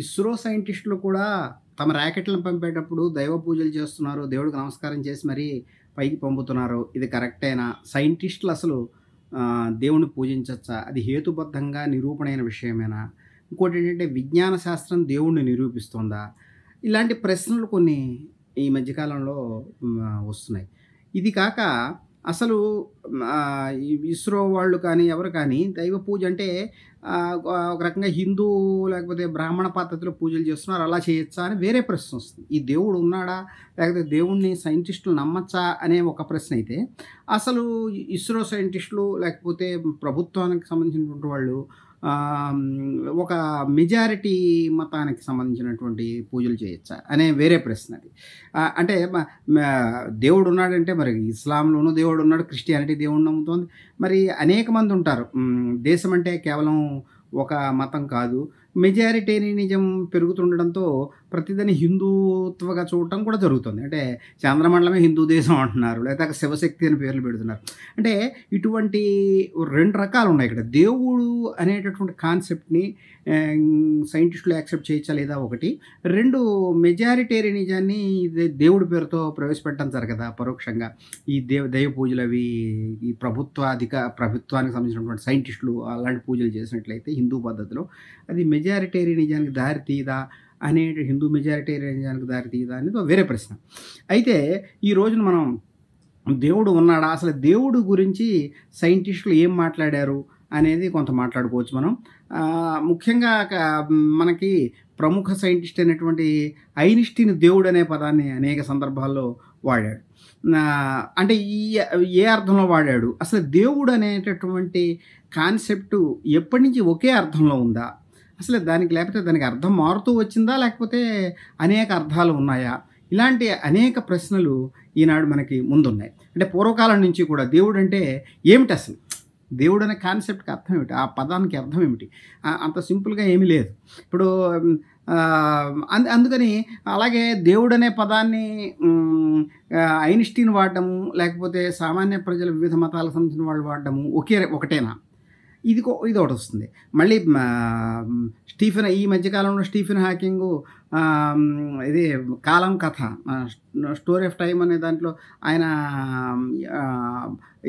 ఇస్రో సైంటిస్టులు కూడా తమ రాకెట్‌లను పంపేటప్పుడు దైవ పూజలు చేస్తున్నారు. దేవుడికి నమస్కారం చేసి మరీ పైకి పంపుతున్నారు. ఇది కరెక్టేనా? సైంటిస్టులు అసలు దేవుడిని పూజించొచ్చా? అది హేతుబద్ధంగా నిరూపణైన విషయమేనా? ఇంకోటేంటంటే విజ్ఞాన శాస్త్రం దేవుడిని నిరూపిస్తుందా? ఇలాంటి ప్రశ్నలు కొన్ని ఈ మధ్య కాలంలో వస్తున్నాయి. ఇది కాక అసలు ఈ ఇస్రో వాళ్ళు కానీ, ఎవరు కానీ దైవ పూజ అంటే ఒక రకంగా హిందూ లేకపోతే బ్రాహ్మణ పద్ధతిలో పూజలు చేస్తున్నారు. అలా చేయొచ్చా అని వేరే ప్రశ్న వస్తుంది. ఈ దేవుడు ఉన్నాడా? లేకపోతే దేవుడిని సైంటిస్టులు నమ్మచ్చా? అనే ఒక ప్రశ్న అయితే, అసలు ఇస్రో సైంటిస్టులు లేకపోతే ప్రభుత్వానికి సంబంధించినటువంటి వాళ్ళు ఒక మెజారిటీ మతానికి సంబంధించినటువంటి పూజలు చేయొచ్చా? అనే వేరే ప్రశ్న అది. అంటే దేవుడు ఉన్నాడంటే మరి ఇస్లాంలోనూ దేవుడు ఉన్నాడు, క్రిస్టియానిటీ దేవుడిని నమ్ముతోంది. మరి అనేక మంది ఉంటారు. దేశం అంటే కేవలం ఒక మతం కాదు. మెజారిటేరియనిజం పెరుగుతుండడంతో ప్రతిదాన్ని హిందూత్వగా చూడటం కూడా జరుగుతుంది. అంటే చంద్రమండలమే హిందూ దేశం అంటున్నారు, లేకపోతే శివశక్తి అని పేర్లు పెడుతున్నారు. అంటే ఇటువంటి 2 రకాలు ఉన్నాయి ఇక్కడ. దేవుడు అనేటటువంటి కాన్సెప్ట్‌ని సైంటిస్టులు యాక్సెప్ట్ చేయొచ్చా లేదా ఒకటి. 2 మెజారిటేరియనిజాన్ని దేవుడి పేరుతో ప్రవేశపెట్టడం జరగదా పరోక్షంగా. ఈ దైవ పూజలు అవి ఈ ప్రభుత్వానికి సంబంధించినటువంటి సైంటిస్టులు అలాంటి పూజలు చేసినట్లయితే హిందూ పద్ధతిలో అది మెజారిటేరియనిజానికి దారి తీయదా అనే హిందూ మెజారిటేరియనిజానికి దారి తీయదా అనేది వేరే ప్రశ్న. అయితే ఈ రోజున మనం దేవుడు ఉన్నాడా? అసలు దేవుడు గురించి సైంటిస్టులు ఏం మాట్లాడారు అనేది కొంత మాట్లాడుకోవచ్చు మనం. ముఖ్యంగా మనకి ప్రముఖ సైంటిస్ట్ అయినటువంటి ఐన్‌స్టీన్ దేవుడు అనే పదాన్ని అనేక సందర్భాల్లో వాడాడు. అంటే ఏ అర్థంలో వాడాడు? అసలు దేవుడు అనేటటువంటి కాన్సెప్టు ఎప్పటి నుంచి ఒకే అర్థంలో ఉందా? అసలు లేకపోతే దానికి అర్థం మారుతూ వచ్చిందా? లేకపోతే అనేక అర్థాలు ఉన్నాయా? ఇలాంటి అనేక ప్రశ్నలు ఈనాడు మనకి ముందున్నాయి. అంటే పూర్వకాలం నుంచి కూడా దేవుడు అంటే ఏమిటి అసలు? దేవుడు అనే కాన్సెప్ట్‌కి అర్థం ఏమిటి? ఆ పదానికి అర్థం ఏమిటి? అంత సింపుల్‌గా ఏమీ లేదు. ఇప్పుడు అందుకని అలాగే దేవుడనే పదాన్ని ఐన్‌స్టీన్ వాడడము, లేకపోతే సామాన్య ప్రజలు వివిధ మతాలకు సంబంధించిన వాళ్ళు వాడడము ఒకటేనా? ఇదొకటి వస్తుంది. మళ్ళీ ఈ మధ్యకాలంలో స్టీఫెన్ హాకింగు ఇది కాలం కథ స్టోరీ ఆఫ్ టైమ్ అనే దాంట్లో ఆయన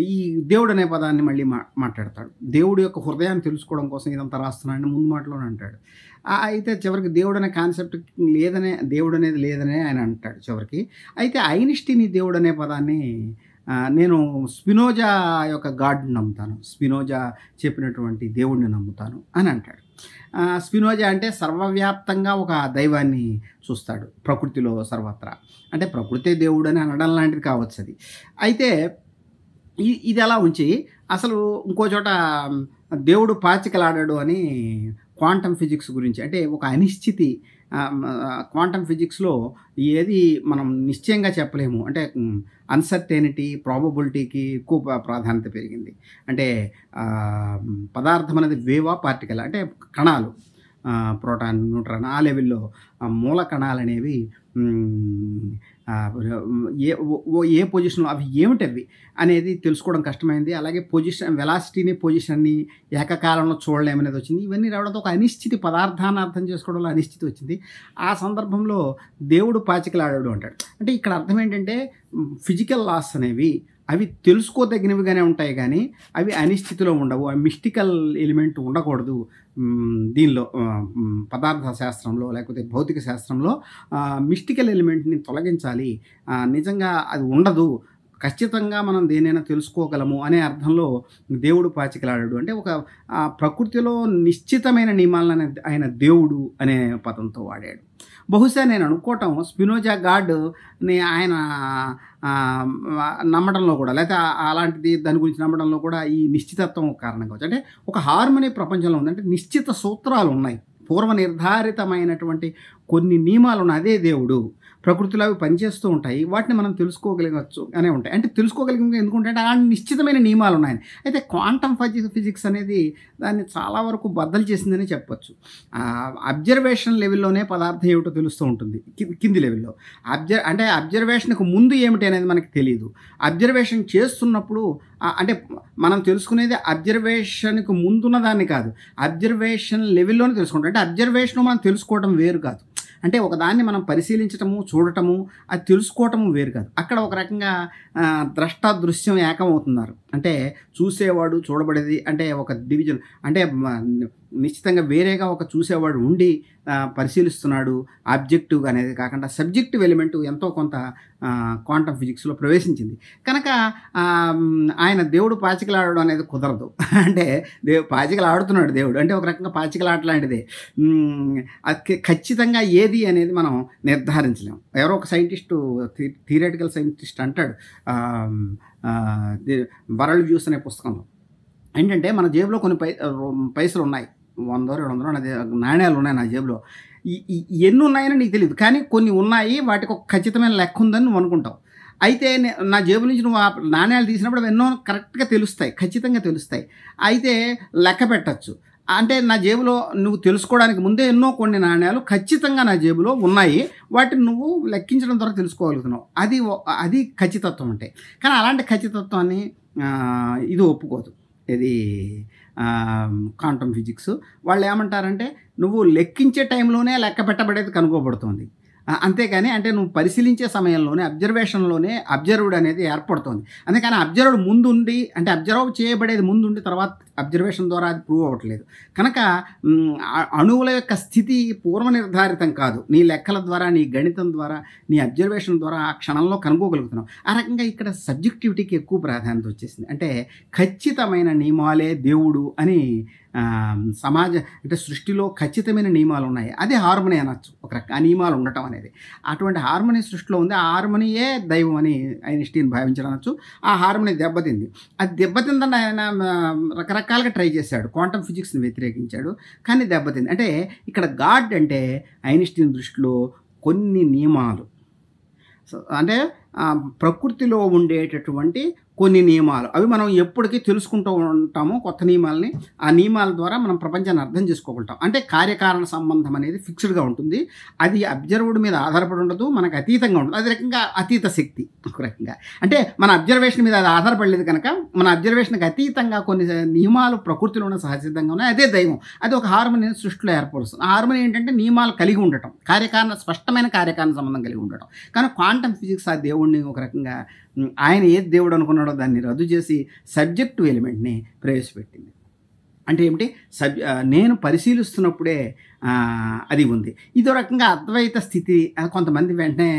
ఈ దేవుడు అనే పదాన్ని మళ్ళీ మాట్లాడతాడు. దేవుడి యొక్క హృదయాన్ని తెలుసుకోవడం కోసం ఇదంతా రాస్తున్నాడని ముందు మాటలోనే అంటాడు. అయితే చివరికి దేవుడు అనే కాన్సెప్ట్ దేవుడు అనేది లేదనే ఆయన అంటాడు చివరికి. అయితే ఐన్‌స్టీన్ ఈ దేవుడు అనే పదాన్ని నేను స్పినోజా యొక్క గాడ్ని నమ్ముతాను, స్పినోజా చెప్పినటువంటి దేవుడిని నమ్ముతాను అని అంటాడు. స్పినోజా అంటే సర్వవ్యాప్తంగా ఒక దైవాన్ని చూస్తాడు, ప్రకృతిలో సర్వత్రా. అంటే ప్రకృతే దేవుడు అని అనడం లాంటిది కావచ్చు అది. అయితే ఇది అలా ఉంచి అసలు ఇంకో చోట దేవుడు పాచికలాడాడు అని క్వాంటమ్ ఫిజిక్స్ గురించి, అంటే ఒక అనిశ్చితి క్వాంటమ్ ఫిజిక్స్లో ఏది మనం నిశ్చయంగా చెప్పలేము. అంటే అన్సర్టెనిటీ, ప్రాబబిలిటీకి ఎక్కువ ప్రాధాన్యత పెరిగింది. అంటే పదార్థం అనేది వేవా పార్టికల్, అంటే కణాలు, ప్రోటాన్, న్యూట్రాన్, ఆ లెవెల్లో మూల కణాలు అనేవి ఏ పొజిషన్లో అవి ఏమిటవి అనేది తెలుసుకోవడం కష్టమైంది. అలాగే వెలాసిటీని ఏకకాలంలో చూడలేమనేది వచ్చింది. ఇవన్నీ రావడంతో ఒక అనిశ్చితి, పదార్థాన్ని అర్థం చేసుకోవడంలో అనిశ్చితి వచ్చింది. ఆ సందర్భంలో దేవుడు పాచికలాడాడు అంటాడు. అంటే ఇక్కడ అర్థం ఏంటంటే ఫిజికల్ లాస్ అనేవి అవి తెలుసుకోదగినవిగానే ఉంటాయి, కానీ అవి అనిశ్చితిలో ఉండవు. మిస్టికల్ ఎలిమెంట్ ఉండకూడదు దీనిలో. పదార్థ శాస్త్రంలో లేకపోతే భౌతిక శాస్త్రంలో మిస్టికల్ ఎలిమెంట్ని తొలగించాలి. నిజంగా అది ఉండదు, ఖచ్చితంగా మనం దేనైనా తెలుసుకోగలము అనే అర్థంలో దేవుడు పాచికలాడాడు. అంటే ఒక ప్రకృతిలో నిశ్చితమైన నియమాలను ఆయన దేవుడు అనే పదంతో వాడాడు. బహుశా నేను అనుకోవటం స్పినోజా గాడ్ని ఆయన నమ్మడంలో కూడా, లేకపోతే అలాంటిది దాని గురించి నమ్మడంలో కూడా ఈ నిశ్చితత్వం కారణం కావచ్చు. అంటే ఒక హార్మనీ ప్రపంచంలో ఉంది. అంటే నిశ్చిత సూత్రాలు ఉన్నాయి, పూర్వ నిర్ధారితమైనటువంటి కొన్ని నియమాలు ఉన్నాయి, అదే దేవుడు. ప్రకృతిలో అవి పనిచేస్తూ ఉంటాయి. వాటిని మనం తెలుసుకోగలగచ్చు అనే ఉంటాయి. అంటే తెలుసుకోగలిగే ఎందుకుంటే ఆ నిశ్చితమైన నియమాలు ఉన్నాయని. అయితే క్వాంటమ్ ఫిజిక్స్ అనేది దాన్ని చాలా వరకు బద్దలు చేసిందని చెప్పొచ్చు. అబ్జర్వేషన్ లెవెల్లోనే పదార్థం ఏమిటో తెలుస్తూ ఉంటుంది కింది లెవెల్లో. అంటే అబ్జర్వేషన్కి ముందు ఏమిటి అనేది మనకు తెలియదు. అబ్జర్వేషన్ చేస్తున్నప్పుడు అంటే మనం తెలుసుకునేది అబ్జర్వేషన్కి ముందున్న దాన్ని కాదు, అబ్జర్వేషన్ లెవెల్లోనే తెలుసుకుంటాం. అంటే అబ్జర్వేషన్ మనం తెలుసుకోవడం వేరు కాదు. అంటే ఒకదాన్ని మనం పరిశీలించటము, చూడటము, అది తెలుసుకోవటము వేరు కాదు. అక్కడ ఒక రకంగా ద్రష్ట దృశ్యం ఏకమవుతున్నారు. అంటే చూసేవాడు చూడబడేది అంటే ఒక డివిజన్, అంటే నిశ్చితంగా వేరేగా ఒక చూసేవాడు ఉండి పరిశీలిస్తున్నాడు. ఆబ్జెక్టివ్ అనేది కాకుండా సబ్జెక్టివ్ ఎలిమెంట్ ఎంతో కొంత క్వాంటమ్ ఫిజిక్స్లో ప్రవేశించింది. కనుక ఆయన దేవుడు పాచికలు ఆడడం అనేది కుదరదు. అంటే పాచికలు ఆడుతున్నాడు దేవుడు, అంటే ఒక రకంగా పాచికలు ఆట లాంటిదే. ఖచ్చితంగా ఏది అనేది మనం నిర్ధారించలేం. ఎవరో ఒక సైంటిస్టు, థియరిటికల్ సైంటిస్ట్ అంటాడు వరల్డ్ వ్యూస్ అనే పుస్తకంలో, ఏంటంటే మన జేబులో కొన్ని పైసలు ఉన్నాయి, 100 200 అనేది నాణ్యాలు ఉన్నాయి నా జేబులో. ఎన్ని ఉన్నాయని నీకు తెలియదు, కానీ కొన్ని ఉన్నాయి, వాటికి ఒక ఖచ్చితమైన లెక్క ఉందని నువ్వు అనుకుంటావు. అయితే నా జేబు నుంచి నువ్వు ఆ నాణ్యాలు తీసినప్పుడు ఎన్నో కరెక్ట్గా తెలుస్తాయి, ఖచ్చితంగా తెలుస్తాయి. అయితే లెక్క పెట్టచ్చు. అంటే నా జేబులో నువ్వు తెలుసుకోవడానికి ముందే ఎన్నో కొన్ని నాణ్యాలు ఖచ్చితంగా నా జేబులో ఉన్నాయి, వాటిని నువ్వు లెక్కించడం ద్వారా తెలుసుకోగలుగుతున్నావు. అది ఖచ్చితత్వం అంటే. కానీ అలాంటి ఖచ్చితత్వాన్ని ఇది ఒప్పుకోదు. ఇది క్వాంటమ్ ఫిజిక్స్ వాళ్ళు ఏమంటారంటే నువ్వు లెక్కించే టైంలోనే లెక్క పెట్టబడేది కనుగోబడుతుంది, అంతేకాని అంటే నువ్వు పరిశీలించే సమయంలోనే అబ్జర్వేషన్లోనే అబ్జర్వ్డ్ అనేది ఏర్పడుతుంది. అందుకని అబ్జర్వ్డ్ ముందుండి, అంటే అబ్జర్వ్ చేయబడేది ముందుండి తర్వాత అబ్జర్వేషన్ ద్వారా అది ప్రూవ్ అవ్వట్లేదు. కనుక అణువుల యొక్క స్థితి పూర్వ నిర్ధారితం కాదు, నీ లెక్కల ద్వారా, నీ గణితం ద్వారా, నీ అబ్జర్వేషన్ ద్వారా ఆ క్షణంలో కనుక్కోగలుగుతున్నావు. ఆ రకంగా ఇక్కడ సబ్జెక్టివిటీకి ఎక్కువ ప్రాధాన్యత వచ్చేసింది. అంటే ఖచ్చితమైన నియమాలే దేవుడు అని అంటే సృష్టిలో ఖచ్చితమైన నియమాలు ఉన్నాయి, అదే హార్మనీ అనొచ్చు ఒక రకం. ఆ నియమాలు ఉండటం అనేది అటువంటి హార్మనీ సృష్టిలో ఉంది. ఆ హార్మనీయే దైవం అని ఐన్స్టీన్ భావించడం అనొచ్చు. ఆ హార్మనీ దెబ్బతింది. అది దెబ్బతిందని ఆయన రకరకాలుగా ట్రై చేశాడు, క్వాంటమ్ ఫిజిక్స్ని వ్యతిరేకించాడు, కానీ దెబ్బతింది. అంటే ఇక్కడ గాడ్ అంటే ఐన్స్టీన్ దృష్టిలో కొన్ని నియమాలు, అంటే ప్రకృతిలో ఉండేటటువంటి కొన్ని నియమాలు, అవి మనం ఎప్పటికీ తెలుసుకుంటూ ఉంటాము కొత్త నియమాలని. ఆ నియమాల ద్వారా మనం ప్రపంచాన్ని అర్థం చేసుకోగలుగుతాం. అంటే కార్యకారణ సంబంధం అనేది ఫిక్స్డ్గా ఉంటుంది, అది అబ్జర్వ్డ్ మీద ఆధారపడి ఉండదు, మనకు అతీతంగా ఉంటుంది. అది రకంగా అతీత శక్తి ఒక రకంగా. అంటే మన అబ్జర్వేషన్ మీద అది ఆధారపడలేదు కనుక మన అబ్జర్వేషన్కి అతీతంగా కొన్ని నియమాలు ప్రకృతిలోనే సహజసిద్ధంగా ఉన్నాయి, అదే దైవం. అది ఒక హార్మనీ సృష్టిలో ఏర్పరుస్తుంది. ఆ హార్మనీ ఏంటంటే నియమాలు కలిగి ఉండటం, స్పష్టమైన కార్యకారణ సంబంధం కలిగి ఉండటం. కానీ క్వాంటమ్ ఫిజిక్స్ ఆ దేవుడిని ఒక రకంగా ఆయన ఏది దేవుడు అనుకున్నాడో దాన్ని రద్దు చేసి సబ్జెక్టివ్ ఎలిమెంట్ని ప్రవేశపెట్టింది. అంటే ఏమిటి, నేను పరిశీలిస్తున్నప్పుడే అది ఉంది. ఇదో రకంగా అద్వైత స్థితి. కొంతమంది వెంటనే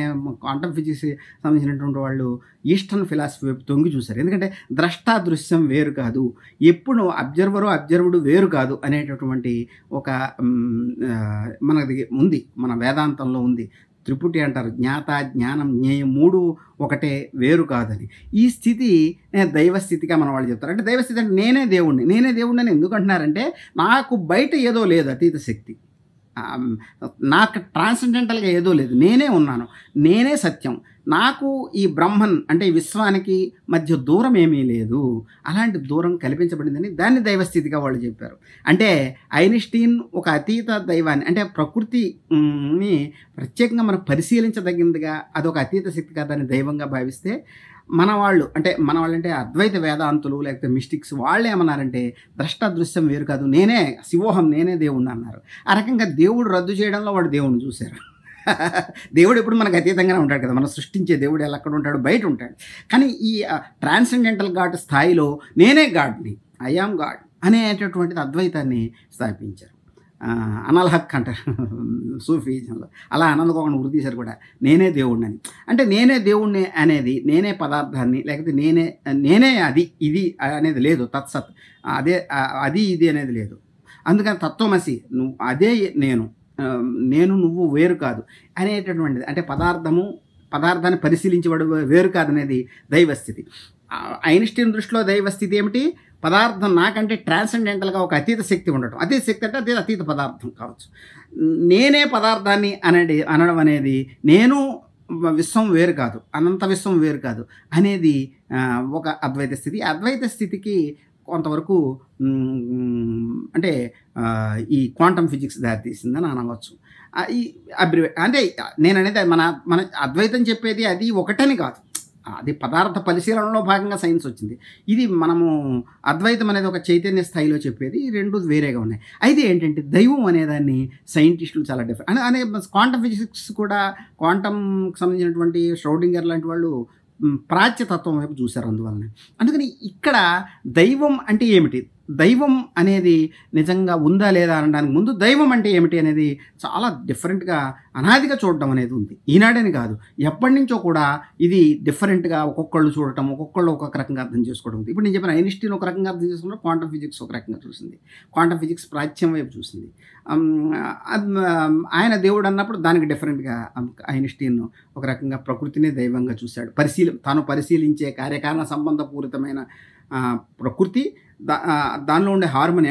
క్వాంటమ్ ఫిజిక్స్ సంబంధించినటువంటి వాళ్ళు ఈస్టర్న్ ఫిలాసఫీ వైపు తొంగి చూశారు. ఎందుకంటే ద్రష్టా దృశ్యం వేరు కాదు, ఎప్పుడు అబ్జర్వ్డ్ వేరు కాదు అనేటటువంటి ఒక మనది ఉంది, మన వేదాంతంలో ఉంది. త్రిపుటి అంటారు, జ్ఞాత జ్ఞానం జ్ఞేయం మూడు ఒకటే, వేరు కాదని. ఈ స్థితి దైవస్థితిగా మన వాళ్ళు చెప్తారు. అంటే దైవస్థితి అంటే నేనే దేవుడిని అని ఎందుకు అంటున్నారంటే నాకు బయట ఏదో లేదు అతీత శక్తి, నాకు ట్రాన్సెండెంటల్గా ఏదో లేదు, నేనే ఉన్నాను, నేనే సత్యం, నాకు ఈ బ్రహ్మన్ అంటే ఈ విశ్వానికి మధ్య దూరం ఏమీ లేదు, అలాంటి దూరం కల్పించబడిందని దాన్ని దైవస్థితిగా వాళ్ళు చెప్పారు. అంటే ఐన్స్టీన్ ఒక అతీత దైవాన్ని, అంటే ప్రకృతిని ప్రత్యేకంగా మనం పరిశీలించదగిందిగా అదొక అతీత శక్తిగా దాన్ని దైవంగా భావిస్తే, మన వాళ్ళు అంటే అద్వైత వేదాంతులు లేకపోతే మిస్టిక్స్ వాళ్ళు ఏమన్నారంటే ద్రష్టాదృశ్యం వేరు కాదు, నేనే శివోహం, నేనే దేవుణ్ణి అన్నారు. ఆ రకంగా దేవుడు రద్దు చేయడంలో వాడు దేవుణ్ణి చూశారు. దేవుడు ఎప్పుడు మనకు అతీతంగానే ఉంటాడు కదా, మనం సృష్టించే దేవుడు ఎలా అక్కడ ఉంటాడు, బయట ఉంటాడు. కానీ ఈ ట్రాన్సెండెంటల్ గాడ్ స్థాయిలో నేనే గాడ్ని, ఐ యామ్ గాడ్ అనేటటువంటిది అద్వైతాన్ని స్థాపించారు. అనల్ హక్ అంటారు సూఫీజంలో, అలా అనందకోకుండా ఉరి తీశారు కూడా, నేనే దేవుడిని అని. అంటే నేనే దేవుణ్ణి అనేది, నేనే పదార్థాన్ని, లేకపోతే నేనే అది ఇది అనేది లేదు, తత్సత్ అదే అది ఇది అనేది లేదు. అందుకని తత్వమసి, నువ్వు అదే నేను నువ్వు వేరు కాదు అనేటటువంటిది. అంటే పదార్థాన్ని పరిశీలించేవాడు వేరు కాదనేది దైవస్థితి. ఐన్స్టీన్ దృష్టిలో దైవస్థితి ఏమిటి, పదార్థం నాకంటే ట్రాన్సెండెంటల్గా ఒక అతీత శక్తి ఉండటం. అతీత శక్తి అంటే అదే అతీత పదార్థం కావచ్చు. నేనే పదార్థాన్ని అనడం అనేది నేను విశ్వం వేరు కాదు, అనంత విశ్వం వేరు కాదు అనేది ఒక అద్వైత స్థితి. అద్వైత స్థితికి కొంతవరకు అంటే ఈ క్వాంటమ్ ఫిజిక్స్ దారితీసిందని అనవచ్చు. ఈ అంటే నేననేది మన మన అద్వైతం చెప్పేది అది ఒకటని కాదు, అది పదార్థ పరిశీలనలో భాగంగా సైన్స్ వచ్చింది. ఇది మనము అద్వైతం అనేది ఒక చైతన్య స్థాయిలో చెప్పేది, ఈ రెండు వేరేగా ఉన్నాయి. అయితే ఏంటంటే దైవం అనేదాన్ని సైంటిస్టులు చాలా డిఫరెంట్ అనే క్వాంటమ్ ఫిజిక్స్ కూడా క్వాంటమ్కి సంబంధించినటువంటి ష్రౌడింగర్ లాంటి వాళ్ళు ప్రాచ్యతత్వం వైపు చూశారు అందువలన. అందుకని ఇక్కడ దైవం అంటే ఏమిటి, దైవం అనేది నిజంగా ఉందా లేదా అనడానికి ముందు దైవం అంటే ఏమిటి అనేది చాలా డిఫరెంట్గా అనాదిగా చూడడం అనేది ఉంది. ఈనాడని కాదు, ఎప్పటి నుంచో కూడా ఇది డిఫరెంట్గా ఒక్కొక్కళ్ళు చూడటం, ఒక్కొక్కళ్ళు ఒక్కొక్క రకంగా అర్థం చేసుకోవడం ఉంది. ఇప్పుడు నేను చెప్పిన ఐన్స్టీన్ ఒక రకంగా అర్థం చేసుకున్నారు, క్వాంటమ్ ఫిజిక్స్ ఒక రకంగా చూసింది, క్వాంటమ్ ఫిజిక్స్ ప్రాచ్యం వైపు చూసింది. ఆయన దేవుడు అన్నప్పుడు దానికి డిఫరెంట్గా ఐన్స్టీన్ ఒక రకంగా ప్రకృతినే దైవంగా చూశాడు. తాను పరిశీలించే కార్యకారణ సంబంధపూరితమైన ప్రకృతి, దానిలో ఉండే హార్మోని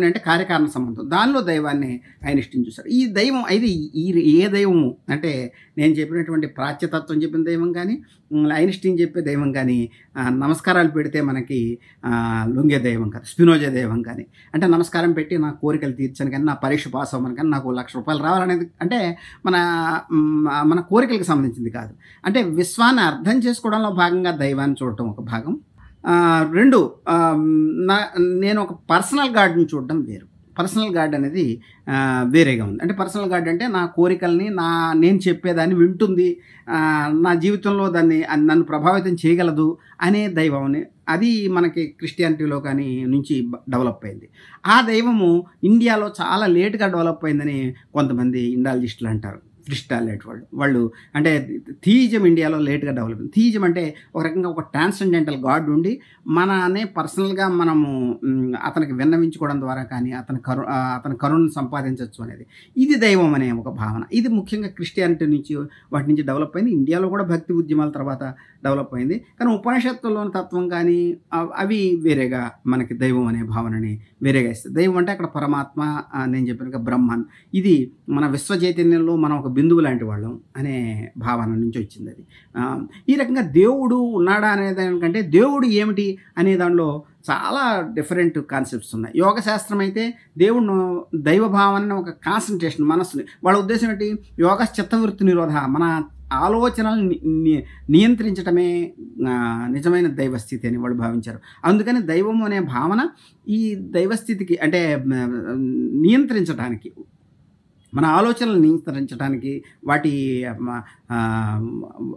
అంటే కార్యకారణ సంబంధం, దానిలో దైవాన్ని ఐన్స్టీన్ చూశాడు. ఈ దైవం అయితే ఏ దైవము అంటే నేను చెప్పినటువంటి ప్రాచ్యతత్వం చెప్పిన దైవం కానీ, ఐన్స్టీన్ చెప్పే దైవం కానీ నమస్కారాలు పెడితే మనకి లొంగే దైవం కాదు, స్పినోజా దైవం కానీ, అంటే నమస్కారం పెట్టి నా కోరికలు తీర్చని కానీ, నా పరీక్ష పాస్ అవ్వమని కానీ, నాకు ₹1,00,000 రావాలనేది అంటే మన కోరికలకు సంబంధించింది కాదు. అంటే విశ్వాన్ని అర్థం చేసుకోవడంలో భాగంగా దైవాన్ని చూడటం ఒక భాగం. 2 నేను ఒక పర్సనల్ గాడ్ని చూడడం వేరు. పర్సనల్ గాడ్ అనేది వేరేగా ఉంది. అంటే పర్సనల్ గాడ్ అంటే నా కోరికల్ని నేను చెప్పేదాన్ని వింటుంది, నా జీవితంలో నన్ను ప్రభావితం చేయగలదు అనే దైవం. అది మనకి క్రిస్టియానిటీలో కానీ నుంచి డెవలప్ అయింది. ఆ దైవము ఇండియాలో చాలా లేట్గా డెవలప్ అయిందని కొంతమంది ఇండాలజిస్టులు అంటారు, క్రిస్టాలైట్ వాళ్ళు అంటే థీయిజం ఇండియాలో లేట్గా డెవలప్ అయింది. థీయిజం అంటే ఒక రకంగా ఒక ట్రాన్సెండెంటల్ గాడ్ ఉండి మననే పర్సనల్గా మనము అతనికి విన్నవించుకోవడం ద్వారా కానీ అతని కరుణను సంపాదించవచ్చు అనేది, ఇది దైవం అనే ఒక భావన. ఇది ముఖ్యంగా క్రిస్టియానిటీ నుంచి వాటి నుంచి డెవలప్ అయింది. ఇండియాలో కూడా భక్తి ఉద్యమాల తర్వాత డెవలప్ అయింది. కానీ ఉపనిషత్తుల్లోని తత్వం కానీ అవి వేరేగా మనకి దైవం అనే భావనని వేరేగా ఇస్తాయి. దైవం అంటే అక్కడ పరమాత్మ, నేను చెప్పినగా బ్రహ్మన్, ఇది మన విశ్వ చైతన్యంలో మనం ఒక బిందువు లాంటి వాళ్ళం అనే భావన నుంచి వచ్చింది అది. ఈ రకంగా దేవుడు ఉన్నాడా అనే దానికంటే దేవుడు ఏమిటి అనే దానిలో చాలా డిఫరెంట్ కాన్సెప్ట్స్ ఉన్నాయి. యోగ శాస్త్రం అయితే దేవుడు దైవ భావన ఒక కాన్సన్ట్రేషన్ మనస్సుని, వాళ్ళ ఉద్దేశం ఏంటి, యోగ చిత్తవృత్తి నిరోధ, మన ఆలోచనలు నియంత్రించటమే నిజమైన దైవస్థితి అని వాళ్ళు భావించారు. అందుకని దైవము అనే భావన ఈ దైవస్థితికి అంటే నియంత్రించడానికి, మన ఆలోచనలు నియంత్రించడానికి, వాటి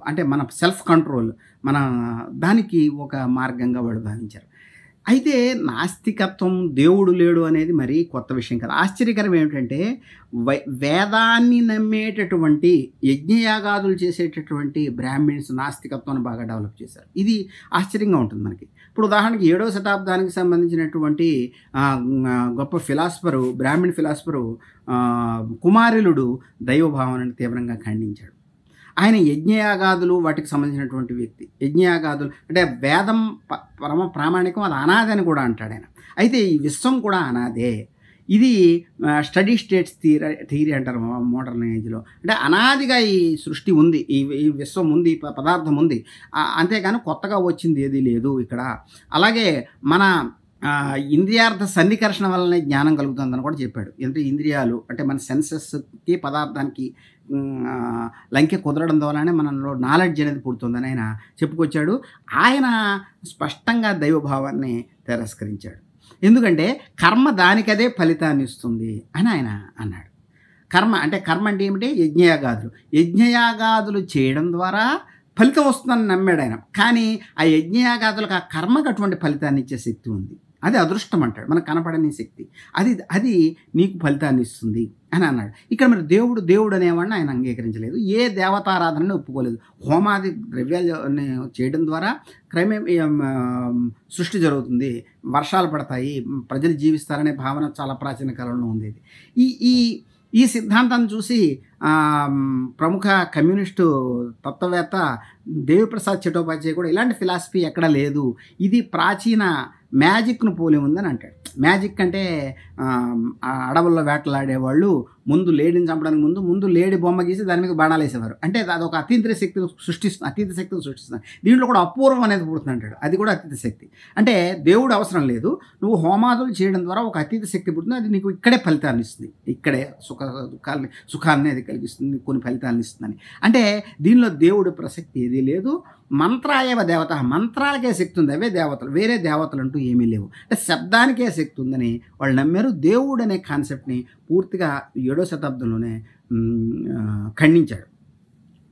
అంటే మన సెల్ఫ్ కంట్రోల్, మన దానికి ఒక మార్గంగా వాళ్ళు భావించారు. అయితే నాస్తికత్వం, దేవుడు లేడు అనేది మరీ కొత్త విషయం కాదు. ఆశ్చర్యకరం ఏమిటంటే వేదాన్ని నమ్మేటటువంటి, యజ్ఞయాగాదులు చేసేటటువంటి బ్రాహ్మిన్స్ నాస్తికత్వాన్ని బాగా డెవలప్ చేశారు. ఇది ఆశ్చర్యంగా ఉంటుంది మనకి. ఇప్పుడు ఉదాహరణకి 7వ శతాబ్దానికి సంబంధించినటువంటి గొప్ప ఫిలాసఫరు, బ్రాహ్మణ్ ఫిలాసఫరు కుమారిలుడు దైవభావనని తీవ్రంగా ఖండించాడు. ఆయన యజ్ఞయాగాదులు వాటికి సంబంధించినటువంటి వ్యక్తి. యజ్ఞయాగాదులు అంటే వేదం పరమ ప్రామాణికం, అది అనాది అని కూడా అంటాడు ఆయన. అయితే ఈ విశ్వం కూడా అనాదే. ఇది స్టడీ స్టేట్స్ థియరీ అంటారు మోడర్న్ ఏజ్లో. అంటే అనాదిగా ఈ సృష్టి ఉంది, ఈ విశ్వం ఉంది, పదార్థం ఉంది, అంతేగాని కొత్తగా వచ్చింది ఏదీ లేదు ఇక్కడ. అలాగే మన ఇంద్రియార్థ సన్నికర్షణ వల్లనే జ్ఞానం కలుగుతుందని కూడా చెప్పాడు. అంటే ఇంద్రియాలు అంటే మన సెన్సెస్కి పదార్థానికి లంకె కుదరడం ద్వారానే మనలో నాలెడ్జ్ అనేది పుడుతుందని ఆయన చెప్పుకొచ్చాడు. ఆయన స్పష్టంగా దైవభావాన్ని తిరస్కరించాడు. ఎందుకంటే కర్మ దానికదే ఫలితాన్ని ఇస్తుంది అని ఆయన అన్నాడు. కర్మ అంటే ఏమిటి, యజ్ఞయాగాదులు చేయడం ద్వారా ఫలితం వస్తుందని నమ్మాడు ఆయన. కానీ ఆ యజ్ఞయాగాదులకు, ఆ కర్మకు అటువంటి ఫలితాన్ని ఇచ్చే శక్తి ఉంది. అది అదృష్టం అంటాడు, మనకు కనపడని శక్తి, అది నీకు ఫలితాన్ని ఇస్తుంది అని అన్నాడు. ఇక్కడ మరి దేవుడు అనేవాడిని ఆయన అంగీకరించలేదు, ఏ దేవతారాధనని ఒప్పుకోలేదు. హోమాది ద్రవ్యాలు చేయడం ద్వారా సృష్టి జరుగుతుంది, వర్షాలు పడతాయి, ప్రజలు జీవిస్తారనే భావన చాలా ప్రాచీన కాలంలో ఉండేది. ఈ సిద్ధాంతాన్ని చూసి ప్రముఖ కమ్యూనిస్టు తత్వవేత్త దేవిప్రసాద్ చటోపాధ్యాయ కూడా ఇలాంటి ఫిలాసఫీ ఎక్కడ లేదు, ఇది ప్రాచీన మ్యాజిక్ను పోలి ఉందని అంటాడు. మ్యాజిక్ అంటే అడవుల్లో వేటలాడేవాళ్ళు ముందు లేడీని చంపడానికి ముందు లేడీ బొమ్మ గీసి దాని మీద బాణాలు వేసేవారు. అంటే అది ఒక అతీంద్రియ శక్తిని సృష్టిస్తుంది. దీంట్లో కూడా అపూర్వం అనేది పుడుతుంది అంటాడు. అది కూడా అతీత శక్తి. అంటే దేవుడు అవసరం లేదు, నువ్వు హోమాదులు చేయడం ద్వారా ఒక అతీత శక్తి పుడుతుంది, అది నీకు ఇక్కడే ఫలితాన్ని ఇస్తుంది, ఇక్కడే సుఖాన్ని అది కలిగిస్తుంది, కొన్ని ఫలితాలను ఇస్తుందని. అంటే దీనిలో దేవుడి ప్రసక్తి ఏదీ లేదు. మంత్రాయవ దేవత, మంత్రాలకే శక్తి ఉంది, అవే దేవతలు, వేరే దేవతలు అంటూ ఏమీ లేవు. అంటే శబ్దానికే శక్తి ఉందని వాళ్ళు నమ్మారు. దేవుడు అనే కాన్సెప్ట్ని పూర్తిగా 7వ శతాబ్దంలోనే ఖండించాడు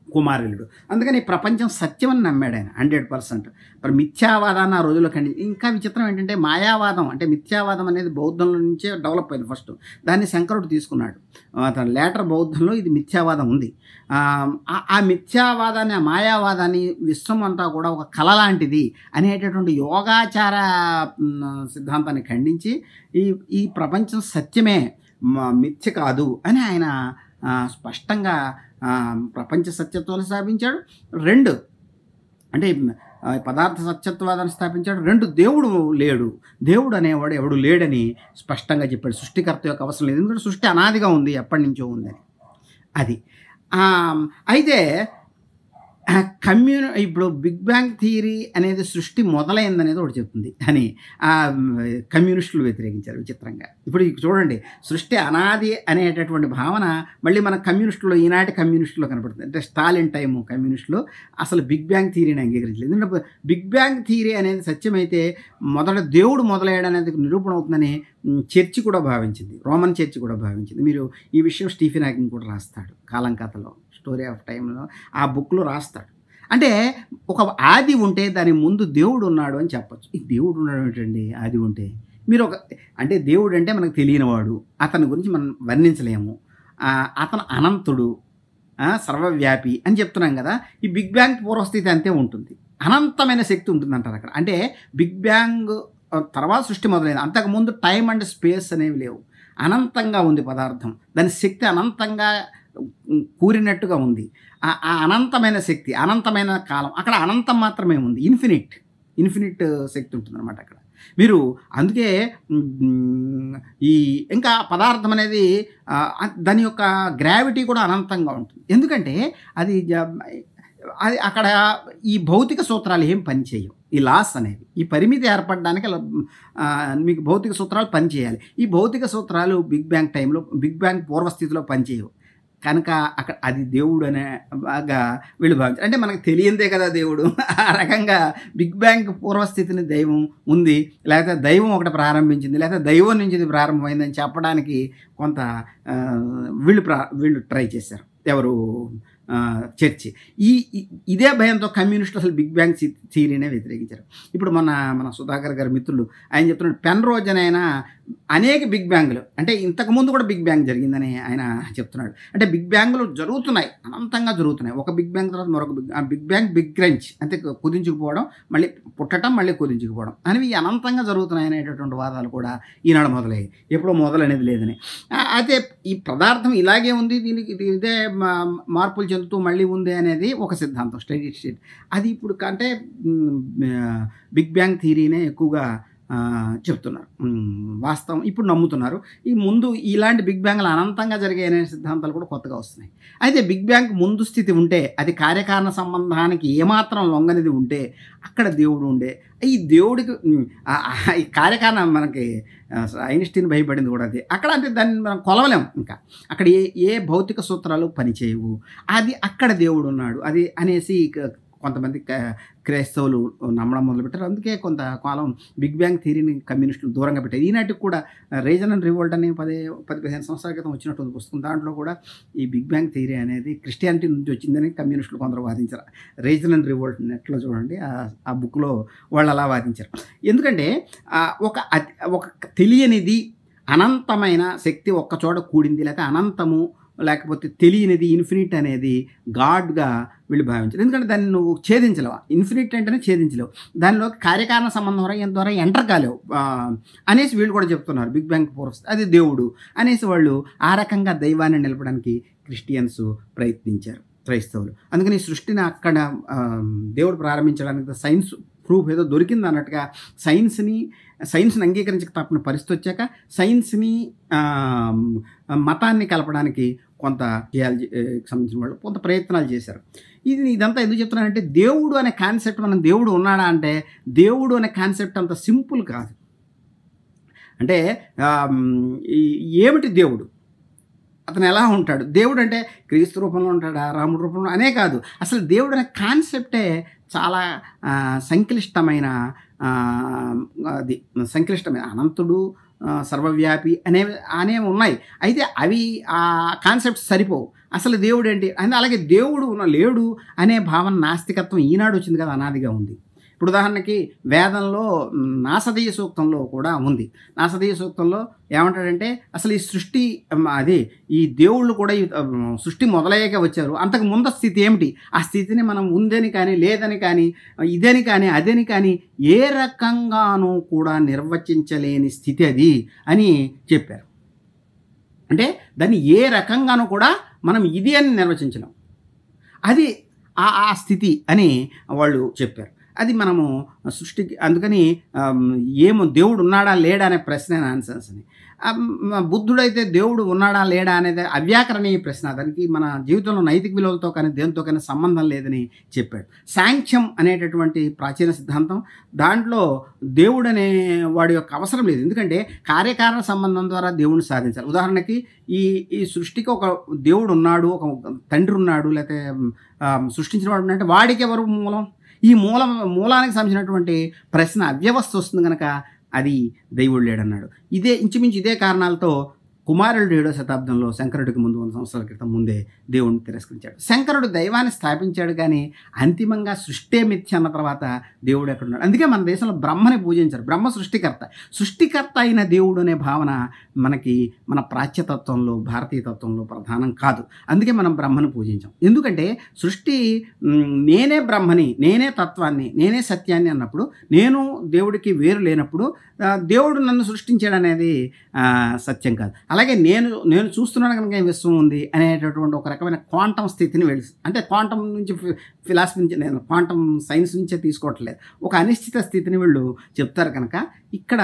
కుమారులుడు. అందుకని ప్రపంచం సత్యమని నమ్మాడు ఆయన 100%. మరి మిథ్యావాదాన్ని ఆ రోజుల్లో ఇంకా విచిత్రం ఏంటంటే మాయావాదం, అంటే మిథ్యావాదం అనేది బౌద్ధంలో నుంచే డెవలప్ అయింది. ఫస్ట్ దాన్ని శంకరుడు తీసుకున్నాడు. తన లేటర్ బౌద్ధంలో ఇది మిథ్యావాదం ఉంది. ఆ మిథ్యావాదాన్ని, ఆ మాయావాదాన్ని విశ్వం అంతా కూడా ఒక కళ లాంటిది అనేటటువంటి యోగాచార సిద్ధాంతాన్ని ఖండించి ఈ ప్రపంచం సత్యమే, మిథ్య కాదు అని ఆయన స్పష్టంగా ప్రపంచ సత్యత్వాన్ని స్థాపించాడు. 2 అంటే పదార్థ సత్యత్వాదాన్ని స్థాపించాడు. 2 దేవుడు లేడు, దేవుడు అనేవాడు ఎవడు లేడని స్పష్టంగా చెప్పాడు. సృష్టికర్త యొక్క అవసరం లేదు, ఎందుకంటే సృష్టి అనాదిగా ఉంది, ఎప్పటి నుంచో ఉందని. అది అయితే ఇప్పుడు బిగ్ బ్యాంగ్ థియరీ అనేది సృష్టి మొదలైందనేది ఒకటి చెప్తుంది అని కమ్యూనిస్టులు వ్యతిరేకించారు విచిత్రంగా. ఇప్పుడు చూడండి, సృష్టి అనాది అనేటటువంటి భావన మళ్ళీ మన కమ్యూనిస్టులో, ఈనాటి కమ్యూనిస్టులో కనపడుతుంది. అంటే స్టాలిన్ టైము కమ్యూనిస్టులు అసలు బిగ్ బ్యాంగ్ థియరీని అంగీకరించలేదు. ఎందుకంటే బిగ్ బ్యాంగ్ థియరీ అనేది సత్యమైతే మొదట దేవుడు మొదలయ్యాడు అనేది నిరూపణ అవుతుందని చర్చి కూడా భావించింది, రోమన్ చర్చి కూడా భావించింది. మీరు ఈ విషయం స్టీఫెన్ హాకింగ్ కూడా రాస్తాడు కాలం కథలో, స్టోరీ ఆఫ్ టైంలో, ఆ బుక్లో రాస్తాడు. అంటే ఒక ఆది ఉంటే దాని ముందు దేవుడు ఉన్నాడు అని చెప్పచ్చు. ఈ దేవుడు ఉన్నాడు ఏంటండి ఆది ఉంటే? మీరు అంటే దేవుడు అంటే మనకు తెలియనివాడు, అతని గురించి మనం వర్ణించలేము, అతను అనంతుడు, సర్వవ్యాపి అని చెప్తున్నాం కదా. ఈ బిగ్ బ్యాంగ్ పూర్వస్థితి అంతే ఉంటుంది, అనంతమైన శక్తి ఉంటుంది అంటారు అక్కడ. అంటే బిగ్ బ్యాంగ్ తర్వాత సృష్టి మొదలైంది, అంతకుముందు టైం అండ్ స్పేస్ అనేవి లేవు, అనంతంగా ఉంది పదార్థం, దాని శక్తి అనంతంగా కూరినట్టుగా ఉంది. ఆ అనంతమైన శక్తి, అనంతమైన కాలం, అక్కడ అనంతం మాత్రమే ఉంది, ఇన్ఫినిట్ శక్తి ఉంటుందన్నమాట అక్కడ. మీరు అందుకే ఇంకా పదార్థం అనేది దాని యొక్క గ్రావిటీ కూడా అనంతంగా ఉంటుంది. ఎందుకంటే అది అక్కడ ఈ భౌతిక సూత్రాలు ఏం పనిచేయవు, ఈ లాస్ అనేవి, ఈ పరిమితి ఏర్పడడానికి మీకు భౌతిక సూత్రాలు పనిచేయాలి. ఈ భౌతిక సూత్రాలు బిగ్ బ్యాంగ్ టైంలో, బిగ్ బ్యాంగ్ పూర్వస్థితిలో పనిచేయవు కనుక అక్కడ అది దేవుడు అనే బాగా వీళ్ళు భావించారు. అంటే మనకు తెలియందే కదా దేవుడు, ఆ రకంగా బిగ్ బ్యాంగ్ పూర్వస్థితిని దైవం ఉంది, లేకపోతే దైవం ఒకటి ప్రారంభించింది, లేకపోతే దైవం నుంచి ఇది ప్రారంభమైందని చెప్పడానికి కొంత వీళ్ళు ట్రై చేశారు. ఎవరు? చర్చి. ఇదే భయంతో కమ్యూనిస్టులు అసలు బిగ్ బ్యాంగ్ థియరీనే వ్యతిరేకించారు. ఇప్పుడు మన సుధాకర్ గారి మిత్రులు ఆయన చెప్తున్నాడు, పెన్రోజ్ అని ఆయన అనేక బిగ్ బ్యాంగులు, అంటే ఇంతకుముందు కూడా బిగ్ బ్యాంగ్ జరిగిందని ఆయన చెప్తున్నాడు. అంటే బిగ్ బ్యాంగులు జరుగుతున్నాయి, అనంతంగా జరుగుతున్నాయి, ఒక బిగ్ బ్యాంగ్ తర్వాత మరొక బిగ్ బ్యాంగ్, బిగ్ క్రంచ్, అంటే కుదించుకుపోవడం, మళ్ళీ పుట్టడం, మళ్ళీ కుదించుకుపోవడం అనేవి అనంతంగా జరుగుతున్నాయి అనేటటువంటి వాదాలు కూడా ఈనాడు మొదలయ్యాయి. ఎప్పుడో మొదలనేది లేదని. అయితే ఈ పదార్థం ఇలాగే ఉంది, దీనికి ఇదే మార్పులు చెందుతూ మళ్ళీ ఉంది అనేది ఒక సిద్ధాంతం, స్టడీ స్టేట్. అది ఇప్పుడు కంటే బిగ్ బ్యాంగ్ థియరీనే ఎక్కువగా చెప్తున్నారు, వాస్తవం ఇప్పుడు నమ్ముతున్నారు. ఈ ముందు ఇలాంటి బిగ్ బ్యాంగ్లు అనంతంగా జరిగాయి అనే సిద్ధాంతాలు కూడా కొత్తగా వస్తున్నాయి. అయితే బిగ్ బ్యాంగ్ ముందు స్థితి ఉంటే, అది కార్యకారణ సంబంధానికి ఏమాత్రం లొంగనిది ఉంటే అక్కడ దేవుడు ఉండే. ఈ దేవుడికి ఈ కార్యకారణం మనకి ఐన్స్టీన్ భయపడింది కూడా అది అక్కడ, అంటే దాన్ని మనం కొలవలేం. ఇంకా అక్కడ ఏ భౌతిక సూత్రాలు పనిచేయవు, అది అక్కడ దేవుడు ఉన్నాడు అది అనేసి కొంతమంది క్రైస్తవులు నమ్మడం మొదలుపెట్టారు. అందుకే కొంతకాలం బిగ్ బ్యాంగ్ థియరీని కమ్యూనిస్టులు దూరంగా పెట్టారు. ఈనాటికి కూడా రీజన్ అండ్ రివోల్ట్ అని 10-15 సంవత్సరాల క్రితం వచ్చినటువంటి పుస్తకం, దాంట్లో కూడా ఈ బిగ్ బ్యాంగ్ థియరీ అనేది క్రిస్టియానిటీ నుంచి వచ్చిందని కమ్యూనిస్టులు కొందరు వాదించారు. రీజన్ అండ్ రివోల్ట్ నెట్లో చూడండి, ఆ బుక్లో వాళ్ళు అలా వాదించారు. ఎందుకంటే ఒక తెలియనిది, అనంతమైన శక్తి ఒక్కచోట కూడింది, లేకపోతే అనంతము, లేకపోతే తెలియనిది, ఇన్ఫినిట్ అనేది గాడ్గా వీళ్ళు భావించారు. ఎందుకంటే దాన్ని నువ్వు ఛేదించలేవు, ఇన్ఫినిట్ అంటేనే ఛేదించలేవు, దానిలో కార్యకారణ సంబంధం ద్వారా ఎంటర్ కాలేవు అనేసి వీళ్ళు కూడా చెప్తున్నారు. బిగ్ బ్యాంగ్ ఫోర్స్ అది దేవుడు అనేసి వాళ్ళు ఆ రకంగా దైవాన్ని నిలపడానికి క్రిస్టియన్స్ ప్రయత్నించారు, క్రైస్తవులు. అందుకని ఈ సృష్టిని అక్కడ దేవుడు ప్రారంభించడానికి సైన్స్ ప్రూఫ్ ఏదో దొరికింది అన్నట్టుగా సైన్స్ని అంగీకరించక తప్పని పరిస్థితి వచ్చాక సైన్స్ని మతాన్ని కలపడానికి కొంత థియాలజీకి సంబంధించిన వాళ్ళు కొంత ప్రయత్నాలు చేశారు. ఇదంతా ఎందుకు చెప్తున్నానంటే, దేవుడు అనే కాన్సెప్ట్, మనం దేవుడు ఉన్నాడా అంటే దేవుడు అనే కాన్సెప్ట్ అంత సింపుల్ కాదు. అంటే ఏమిటి దేవుడు, అతను ఎలా ఉంటాడు, దేవుడు అంటే క్రీస్తు రూపంలో ఉంటాడా, రాముడి రూపంలో అనే కాదు, అసలు దేవుడు అనే కాన్సెప్టే చాలా సంక్లిష్టమైన అనంతుడు, సర్వవ్యాపి అనేవి ఉన్నాయి. అయితే అవి ఆ కాన్సెప్ట్స్ సరిపోవు. అసలు దేవుడు ఏంటి అని, అలాగే దేవుడు లేడు అనే భావన నాస్తికత్వం ఈనాడు వచ్చింది కదా, అనాదిగా ఉంది. ఇప్పుడు ఉదాహరణకి వేదంలో నాసదీయ సూక్తంలో కూడా ఉంది. నాసదీయ సూక్తంలో ఏమంటాడంటే, అసలు ఈ సృష్టి ఈ దేవుళ్ళు కూడా ఈ సృష్టి మొదలయ్యాక వచ్చారు, అంతకు ముందు స్థితి ఏమిటి, ఆ స్థితిని మనం ఉందని కానీ లేదని కానీ ఇదని కానీ అదని కానీ ఏ రకంగానూ కూడా నిర్వచించలేని స్థితి అది అని చెప్పారు. అంటే దాన్ని ఏ రకంగానూ కూడా మనం ఇది అని నిర్వచించలేం, అది ఆ స్థితి అని వాళ్ళు చెప్పారు. అది మనము సృష్టికి, అందుకని దేవుడు ఉన్నాడా లేడా అనే ప్రశ్న ఆన్సర్స్ అని. బుద్ధుడైతే దేవుడు ఉన్నాడా లేడా అనేది అవ్యాకరణీయ ప్రశ్న, దానికి మన జీవితంలో నైతిక విలువలతో కానీ దేనితో కానీ సంబంధం లేదని చెప్పాడు. సాంఖ్యం అనేటటువంటి ప్రాచీన సిద్ధాంతం, దాంట్లో దేవుడు అనే వాడి యొక్క అవసరం లేదు, ఎందుకంటే కార్యకారణ సంబంధం ద్వారా దేవుడిని సాధించాలి. ఉదాహరణకి ఈ సృష్టికి ఒక దేవుడు ఉన్నాడు, ఒక తండ్రి ఉన్నాడు, లేకపోతే సృష్టించిన వాడు అంటే వాడికి ఎవరు మూలం, ఈ మూలానికి సంబంధించినటువంటి ప్రశ్న అవ్యవస్థ వస్తుంది కనుక అది దేవుడు లేడన్నాడు. ఇంచుమించు ఇదే కారణాలతో కుమారుడు 7వ శతాబ్దంలో శంకరుడికి ముందు 100 సంవత్సరాల క్రితం ముందే దేవుణ్ణి తిరస్కరించాడు. శంకరుడు దైవాన్ని స్థాపించాడు, కానీ అంతిమంగా సృష్టే మిథ్య అన్న తర్వాత దేవుడు ఎక్కడున్నాడు. అందుకే మన దేశంలో బ్రహ్మని పూజించారు. బ్రహ్మ సృష్టికర్త అయిన దేవుడు అనే భావన మనకి మన ప్రాచ్యతత్వంలో, భారతీయ తత్వంలో ప్రధానం కాదు. అందుకే మనం బ్రహ్మను పూజించాం. ఎందుకంటే సృష్టి నేనే బ్రహ్మని, నేనే తత్వాన్ని, నేనే సత్యాన్ని అన్నప్పుడు, నేను దేవుడికి వేరు లేనప్పుడు దేవుడు నన్ను సృష్టించాడు అనేది సత్యం కాదు. అలాగే నేను చూస్తున్నాను కనుక విశ్వం ఉంది అనేటటువంటి ఒక రకమైన క్వాంటం స్థితిని అంటే క్వాంటం నుంచి ఫిలాసఫీ నుంచి, నేను క్వాంటం సైన్స్ నుంచే తీసుకోవట్లేదు, ఒక అనిశ్చిత స్థితిని వీళ్ళు చెప్తారు కనుక ఇక్కడ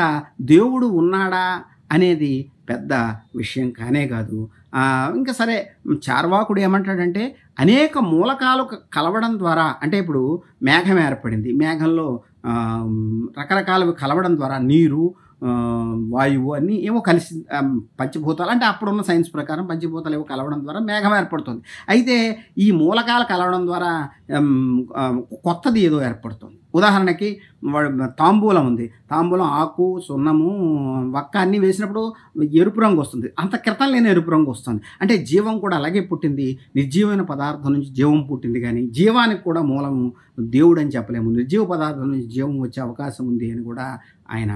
దేవుడు ఉన్నాడా అనేది పెద్ద విషయం కానే కాదు. ఇంకా సరే, చార్వాకుడు ఏమంటాడంటే, అనేక మూలకాలు కలవడం ద్వారా, అంటే ఇప్పుడు మేఘం ఏర్పడింది, మేఘంలో రకరకాలవి కలవడం ద్వారా నీరు, వాయువు అన్నీ ఏమో కలిసి పంచభూతాలు, అంటే అప్పుడున్న సైన్స్ ప్రకారం పంచభూతాలు ఏవో కలవడం ద్వారా మేఘం ఏర్పడుతుంది. అయితే ఈ మూలకాలు కలవడం ద్వారా కొత్తది ఏదో ఏర్పడుతుంది. ఉదాహరణకి తాంబూలం ఉంది, తాంబూలం ఆకు, సున్నము, వక్క అన్నీ వేసినప్పుడు ఎరుపు రంగు వస్తుంది, అంత క్రితం లేని ఎరుపు రంగు వస్తుంది. అంటే జీవం కూడా అలాగే పుట్టింది, నిర్జీవమైన పదార్థం నుంచి జీవం పుట్టింది, కానీ జీవానికి కూడా మూలము దేవుడు అని చెప్పలేము. నిర్జీవ పదార్థం నుంచి జీవం వచ్చే అవకాశం ఉంది అని కూడా ఆయన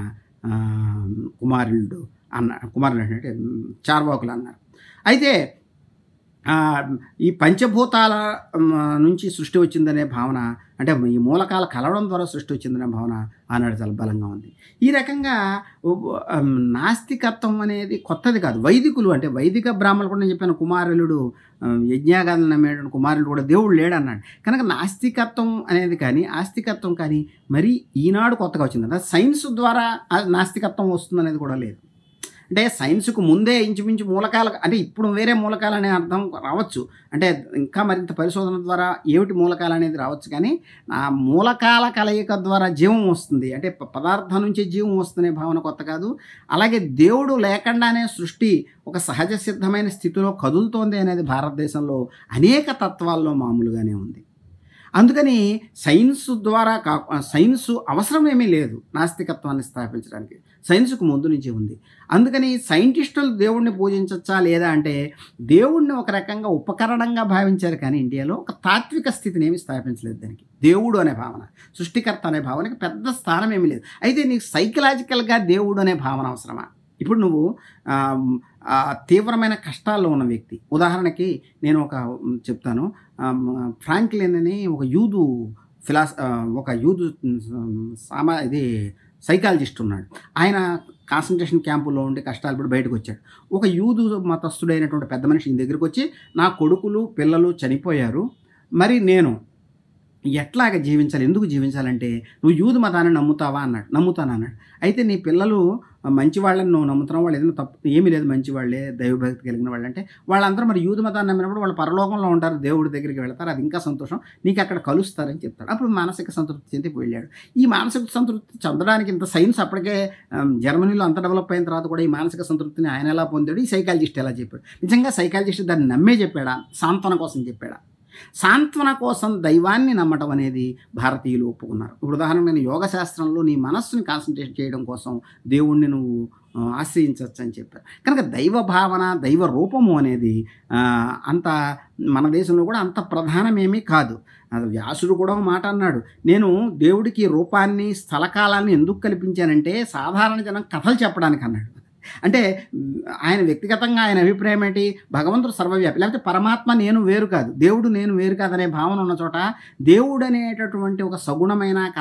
కుమారుడు అంటే చార్వాకులు అన్నారు. అయితే ఈ పంచభూతాల నుంచి సృష్టి వచ్చిందనే భావన, అంటే ఈ మూలకాల కలవడం ద్వారా సృష్టి వచ్చిందనే భావన ఆనాడు చాలా బలంగా ఉంది. ఈ రకంగా నాస్తికత్వం అనేది కొత్తది కాదు. వైదికులు, అంటే వైదిక బ్రాహ్మణులు కూడా, నేను చెప్పాను, కుమారులుడు యజ్ఞాగాలను నమ్మేటువంటి కుమారులు కూడా దేవుడు లేడన్నాడు. కనుక నాస్తికత్వం అనేది కానీ, ఆస్తికత్వం కానీ మరి ఈనాడు కొత్తగా వచ్చింది కదా. సైన్స్ ద్వారా నాస్తికత్వం వస్తుందనేది కూడా లేదు. అంటే సైన్స్కు ముందే ఇంచుమించు మూలకాలు, అంటే ఇప్పుడు వేరే మూలకాలు అనే అర్థం రావచ్చు, అంటే ఇంకా మరింత పరిశోధన ద్వారా ఏమిటి మూలకాలు అనేది రావచ్చు, కానీ ఆ మూలకాల కలయిక ద్వారా జీవం వస్తుంది, అంటే పదార్థం నుంచి జీవం వస్తుందనే భావన కొత్త కాదు. అలాగే దేవుడు లేకుండానే సృష్టి ఒక సహజ సిద్ధమైన స్థితిలో కదులుతోంది అనేది భారతదేశంలో అనేక తత్వాల్లో మామూలుగానే ఉంది. అందుకని సైన్సు అవసరం ఏమీ లేదు నాస్తికత్వాన్ని స్థాపించడానికి, సైన్స్కు ముందు నుంచి ఉంది. అందుకని సైంటిస్టులు దేవుణ్ణి పూజించచ్చా లేదా అంటే, దేవుణ్ణి ఒక రకంగా ఉపకరణంగా భావించారు, కానీ ఇండియాలో ఒక తాత్విక స్థితిని ఏమి స్థాపించలేదు. దానికి దేవుడు అనే భావన, సృష్టికర్త అనే భావనకి పెద్ద స్థానం ఏమీ లేదు. అయితే నీకు సైకలాజికల్గా దేవుడు అనే భావన అవసరమా? ఇప్పుడు నువ్వు తీవ్రమైన కష్టాల్లో ఉన్న వ్యక్తి, ఉదాహరణకి నేను చెప్తాను, ఫ్రాంక్లిన్ అని ఒక యూదు సైకాలజిస్ట్ ఉన్నాడు. ఆయన కాన్సంట్రేషన్ క్యాంపులో ఉండి కష్టాలు పడి బయటకొచ్చాడు. ఒక యూదు మతస్థుడైనటువంటి పెద్ద మనిషి ఈయన దగ్గరికొచ్చి, "నా కొడుకులు, పిల్లలు చనిపోయారు. మరి నేను ఎట్లాగ జీవించాలి? ఎందుకు జీవించాలంటే, "నువ్వు యూదు మతాన్ని నమ్ముతావా?" అన్నాడు. "నమ్ముతానన్నాడు." "అయితే నీ పిల్లలు మంచివాళ్ళని నువ్వు నమ్ముతున్నావు. వాళ్ళు ఏదైనా తప్పు ఏమీ లేదు మంచివాళ్ళే, దైవభక్తి కలిగిన వాళ్ళంటే, వాళ్ళందరూ మరి యూదు మతాన్ని నమ్మినప్పుడు వాళ్ళు పరలోకంలో ఉంటారు. దేవుడి దగ్గరికి వెళ్తారు. అది ఇంకా సంతోషం. నీకు అక్కడ కలుస్తారని చెప్తాడు." అప్పుడు మానసిక సంతృప్తి చెంది వెళ్ళాడు. ఈ మానసిక సంతృప్తి చెందడానికి ఇంత సైన్స్ అప్పటికే జర్మనీలో అంత డెవలప్ అయిన తర్వాత కూడా ఈ మానసిక సంతృప్తిని ఆయన ఎలా పొందాడు? ఈ సైకాలజిస్ట్ ఎలా చెప్పాడు? నిజంగా సైకాలజిస్ట్ దాన్ని నమ్మే చెప్పాడా? సాంత్వన కోసం చెప్పాడా? సాంత్వన కోసం దైవాన్ని నమ్మటం అనేది భారతీయులు ఒప్పుకున్నారు. ఇప్పుడు ఉదాహరణకు నేను యోగ శాస్త్రంలో నీ మనస్సుని కాన్సంట్రేట్ చేయడం కోసం దేవుణ్ణి నువ్వు ఆశ్రయించవచ్చు అని చెప్పారు. కనుక దైవ భావన, దైవ రూపము అనేది అంత మన దేశంలో కూడా అంత ప్రధానమేమీ కాదు. అది వ్యాసుడు కూడా ఒక మాట అన్నాడు, "నేను దేవుడికి రూపాన్ని, స్థలకాలాన్ని ఎందుకు కల్పించానంటే సాధారణ జనం కథలు చెప్పడానికి" అన్నాడు. అంటే ఆయన వ్యక్తిగతంగా ఆయన అభిప్రాయం ఏంటి? భగవంతుడు సర్వవ్యాపి, లేకపోతే పరమాత్మ నేను వేరు కాదు, దేవుడు నేను వేరు కాదనే భావన ఉన్న చోట దేవుడు అనేటటువంటి ఒక సగుణమైన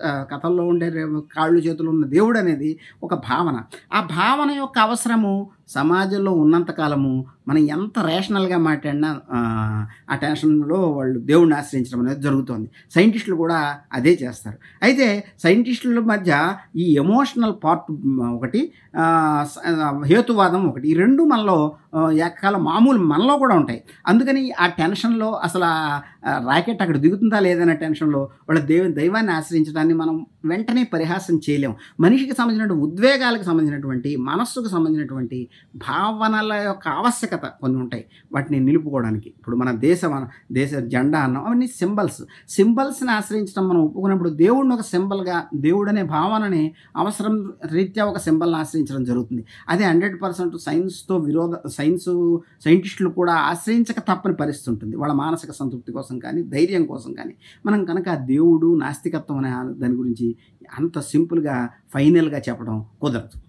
కథల్లో ఉండే కాళ్ళు చేతులు ఉన్న దేవుడు అనేది ఒక భావన. ఆ భావన యొక్క అవసరము సమాజంలో ఉన్నంతకాలము మనం ఎంత రేషనల్గా మాట్లాడినా ఆ టెన్షన్లో వాళ్ళు దేవుడిని ఆశ్రయించడం అనేది జరుగుతుంది. సైంటిస్టులు కూడా అదే చేస్తారు. అయితే సైంటిస్టుల మధ్య ఈ ఎమోషనల్ పార్ట్ ఒకటి, హేతువాదం ఒకటి, ఈ రెండు మనలో ఏకకాల మామూలు మనలో కూడా ఉంటాయి. అందుకని ఆ టెన్షన్లో అసలు రాకెట్ అక్కడ దిగుతుందా లేదనే టెన్షన్లో వాళ్ళ దైవాన్ని ఆశ్రయించడాన్ని మనం వెంటనే పరిహాసం చేయలేం. మనిషికి సంబంధించినటువంటి ఉద్వేగాలకు సంబంధించినటువంటి, మనస్సుకు సంబంధించినటువంటి భావనల యొక్క ఆవశ్యకత కొన్ని ఉంటాయి వాటిని నిలుపుకోవడానికి. ఇప్పుడు మన దేశ జెండా అన్నాం, అవన్నీ సింబల్స్ని ఆశ్రయించడం మనం ఒప్పుకున్నప్పుడు దేవుడిని ఒక సింబల్గా, దేవుడు అనే భావనని అవసరం రీత్యా ఒక సింబల్ని ఆశ్రయించడం జరుగుతుంది. అదే 100% సైన్స్తో సైంటిస్టులు కూడా ఆశ్రయించక తప్పని పరిస్థితి ఉంటుంది. వాళ్ళ మానసిక సంతృప్తి కోసం కానీ, ధైర్యం కోసం కానీ. మనం కనుక దేవుడు, నాస్తికత్వం అనే దాని గురించి అంత సింపుల్గా ఫైనల్గా చెప్పడం కుదరదు.